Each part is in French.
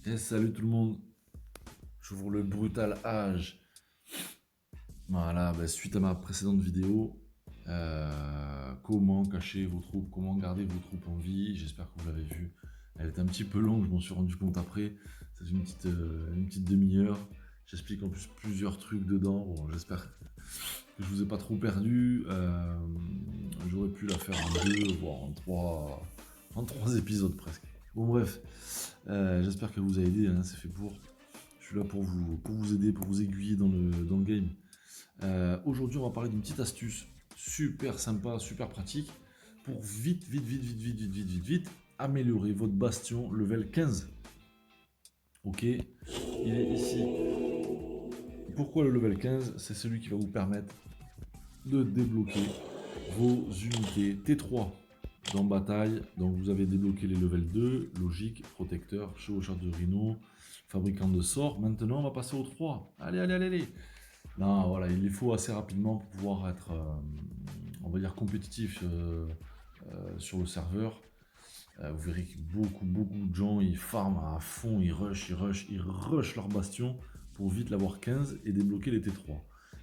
Et salut tout le monde, j'ouvre le brutal âge. Voilà, suite à ma précédente vidéo, comment cacher vos troupes, comment garder vos troupes en vie, j'espère que vous l'avez vu. Elle est un petit peu longue, je m'en suis rendu compte après, c'est une petite demi-heure. J'explique en plus plusieurs trucs dedans, bon, j'espère que je vous ai pas trop perdu. J'aurais pu la faire en deux, voire en trois épisodes presque. Bon bref, j'espère que vous a aidé, hein, c'est fait pour. Je suis là pour vous aider, pour vous aiguiller dans le game. Aujourd'hui, on va parler d'une petite astuce super sympa, super pratique pour vite améliorer votre bastion level 15. Ok, il est ici. Pourquoi le level 15? C'est celui qui va vous permettre de débloquer vos unités T3 dans bataille. Donc vous avez débloqué les levels 2, logique, protecteur, chevaucheur de rhino, fabricant de sorts. Maintenant, on va passer au 3. Allez. Non, voilà, il les faut assez rapidement pour pouvoir être, on va dire, compétitif sur le serveur. Vous verrez que beaucoup de gens, ils farment à fond, ils rushent leur bastion pour vite l'avoir 15 et débloquer les T3.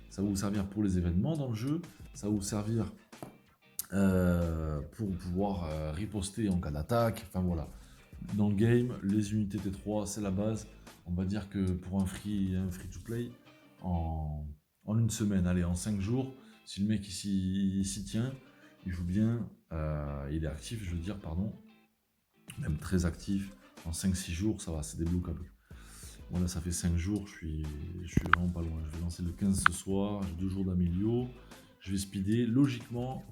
Ça va vous servir pour les événements dans le jeu, ça va vous servir pour pouvoir riposter en cas d'attaque, enfin voilà. Dans le game, les unités T3, c'est la base. On va dire que pour un free to play, en, une semaine, allez, en 5 jours, si le mec il s'y tient, il joue bien, il est actif, je veux dire, pardon, même très actif, en 5-6 jours, ça va, c'est débloquable. Voilà, ça fait 5 jours, je suis vraiment pas loin. Je vais lancer le 15 ce soir, j'ai 2 jours d'amélio, je vais speeder. Logiquement,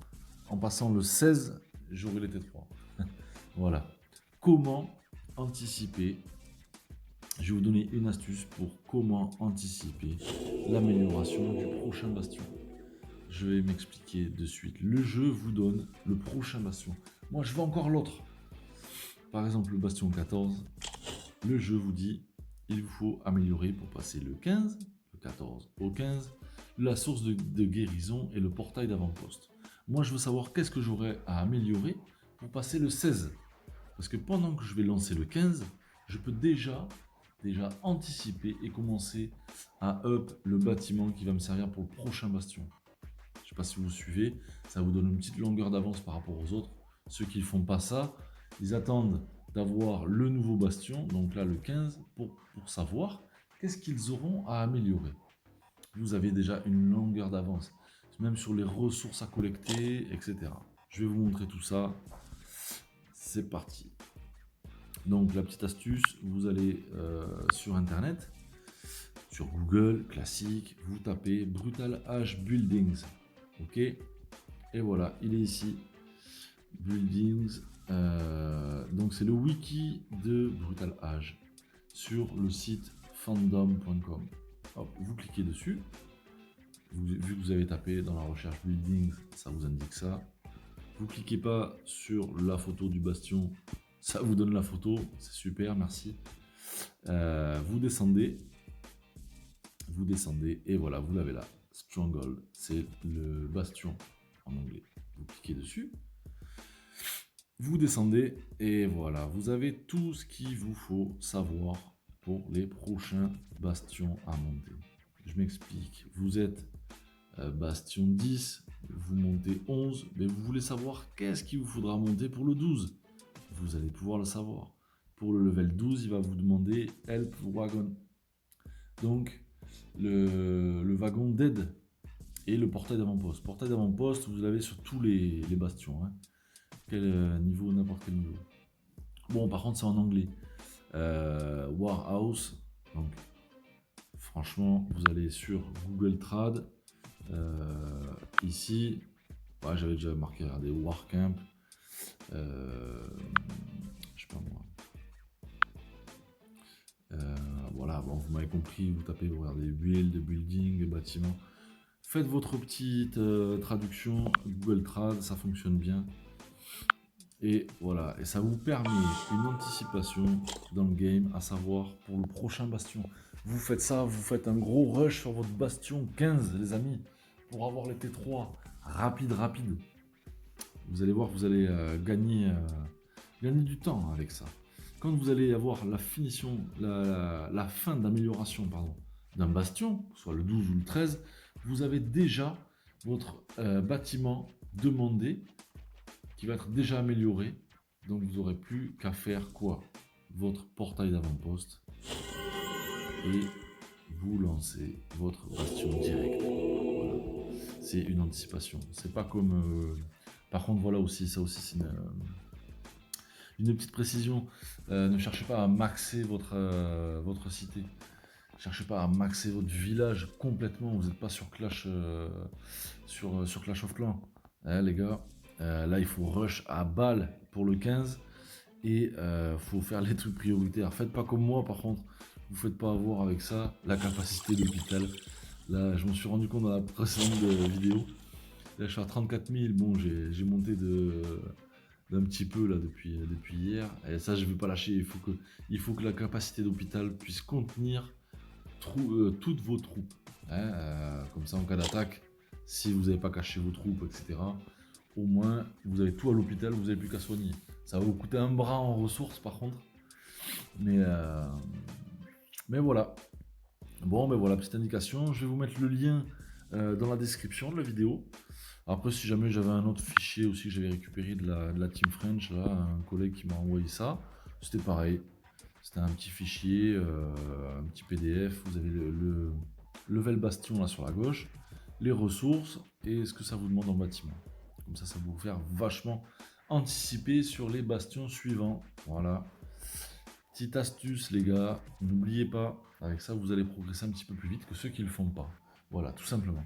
en passant le 16, j'aurai les T3. Voilà. Comment anticiper? Je vais vous donner une astuce pour comment anticiper l'amélioration du prochain bastion. Je vais m'expliquer de suite. Le jeu vous donne le prochain bastion. Moi, je veux encore l'autre. Par exemple, le bastion 14. Le jeu vous dit, il vous faut améliorer pour passer le 15, le 14 au 15, la source de guérison et le portail d'avant-poste. Moi, je veux savoir qu'est-ce que j'aurais à améliorer pour passer le 16. Parce que pendant que je vais lancer le 15, je peux déjà anticiper et commencer à up le bâtiment qui va me servir pour le prochain bastion. Je ne sais pas si vous suivez, ça vous donne une petite longueur d'avance par rapport aux autres. Ceux qui ne font pas ça, ils attendent d'avoir le nouveau bastion, donc là le 15, pour savoir qu'est-ce qu'ils auront à améliorer. Vous avez déjà une longueur d'avance, même sur les ressources à collecter, etc. Je vais vous montrer tout ça. C'est parti. Donc la petite astuce, vous allez sur internet, sur Google, classique, vous tapez Brutal Age Buildings. Ok, et voilà, il est ici. Buildings. Donc c'est le wiki de Brutal Age sur le site fandom.com. Vous cliquez dessus. Vu que vous avez tapé dans la recherche Buildings, ça vous indique ça. Vous cliquez pas sur la photo du bastion, ça vous donne la photo, c'est super, merci. Vous descendez et voilà, vous l'avez là. Stronghold, c'est le bastion en anglais. Vous cliquez dessus, vous descendez et voilà, vous avez tout ce qu'il vous faut savoir pour les prochains bastions à monter. Je m'explique, vous êtes bastion 10, vous montez 11, mais vous voulez savoir qu'est-ce qu'il vous faudra monter pour le 12. Vous allez pouvoir le savoir. Pour le level 12, il va vous demander Help Wagon. Donc, le wagon d'aide et le portail d'avant-poste. Portail d'avant-poste, vous l'avez sur tous les bastions. Hein. Quel niveau, n'importe quel niveau. Bon, par contre, c'est en anglais. Warhouse. Donc, franchement, vous allez sur Google Trad. Ici, ouais, j'avais déjà marqué, regardez, Warcamp. Je sais pas moi. Voilà, bon, vous m'avez compris, vous tapez, vous regardez build, building, bâtiment. Faites votre petite traduction Google Trad, ça fonctionne bien. Et voilà, et ça vous permet une anticipation dans le game, à savoir pour le prochain bastion. Vous faites ça, vous faites un gros rush sur votre bastion 15, les amis, pour avoir les T3 rapide. Vous allez voir, vous allez gagner du temps avec ça. quand vous allez avoir la finition, la fin d'amélioration, pardon, d'un bastion, soit le 12 ou le 13, vous avez déjà votre bâtiment demandé qui va être déjà amélioré. Donc vous n'aurez plus qu'à faire quoi? Votre portail d'avant-poste et vous lancez votre bastion direct. Voilà. C'est une anticipation. C'est pas comme. Par contre, voilà aussi, ça aussi, c'est une petite précision. Ne cherchez pas à maxer votre cité. Ne cherchez pas à maxer votre village complètement. Vous n'êtes pas sur Clash, sur Clash of Clans. Hein, les gars, là, il faut rush à balle pour le 15. Et faut faire les trucs prioritaires. Faites pas comme moi, par contre. Vous faites pas avoir avec ça la capacité d'hôpital. Là, je m'en suis rendu compte dans la précédente vidéo. Là, je suis à 34 000. Bon, j'ai monté d'un petit peu là depuis hier. Et ça, je vais pas lâcher. Il faut que la capacité d'hôpital puisse contenir toutes vos troupes. Hein, comme ça, en cas d'attaque, si vous n'avez pas caché vos troupes, etc., au moins, vous avez tout à l'hôpital, vous n'avez plus qu'à soigner. Ça va vous coûter un bras en ressources, par contre. Mais voilà. Bon, ben voilà, petite indication. Je vais vous mettre le lien dans la description de la vidéo. Après, si jamais j'avais un autre fichier aussi que j'avais récupéré de la Team French, là, un collègue qui m'a envoyé ça, c'était pareil. C'était un petit fichier, un petit PDF. Vous avez le level bastion là sur la gauche, les ressources et ce que ça vous demande en bâtiment. Comme ça va vous faire vachement anticiper sur les bastions suivants. Voilà. Petite astuce, les gars, n'oubliez pas, avec ça, vous allez progresser un petit peu plus vite que ceux qui ne le font pas. Voilà, tout simplement.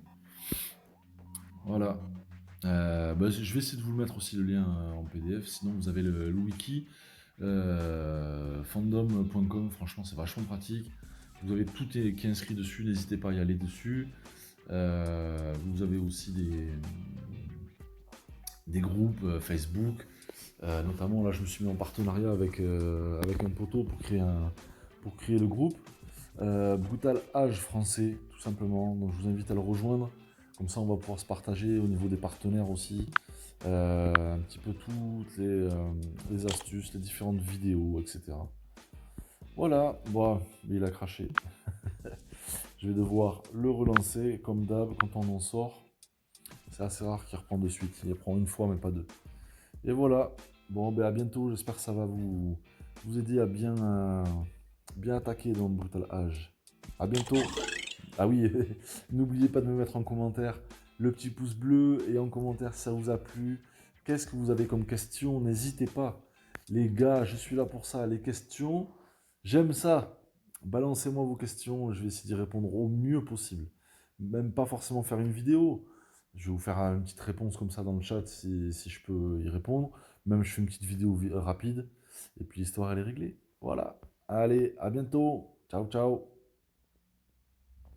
Voilà. Je vais essayer de vous le mettre aussi le lien en PDF. Sinon, vous avez le wiki fandom.com. Franchement, c'est vachement pratique. Vous avez tout qui est inscrit dessus. N'hésitez pas à y aller dessus. Vous avez aussi des groupes Facebook. Notamment, là, je me suis mis en partenariat avec un poteau pour créer le groupe. Brutal Age français, tout simplement. Donc, je vous invite à le rejoindre. Comme ça, on va pouvoir se partager au niveau des partenaires aussi. Un petit peu toutes les astuces, les différentes vidéos, etc. Voilà, bon, il a craché. Je vais devoir le relancer comme d'hab quand on en sort. C'est assez rare qu'il reprend de suite. Il reprend une fois, mais pas deux. Et voilà. Bon, ben à bientôt. J'espère que ça va vous aider à bien attaquer dans le Brutal Age. À bientôt. Ah oui, n'oubliez pas de me mettre en commentaire le petit pouce bleu et en commentaire si ça vous a plu. Qu'est-ce que vous avez comme question? N'hésitez pas. Les gars, je suis là pour ça. Les questions, j'aime ça. Balancez-moi vos questions. Je vais essayer d'y répondre au mieux possible. Même pas forcément faire une vidéo. Je vais vous faire une petite réponse comme ça dans le chat si je peux y répondre. Même je fais une petite vidéo rapide. Et puis l'histoire elle est réglée. Voilà. Allez, à bientôt. Ciao, ciao.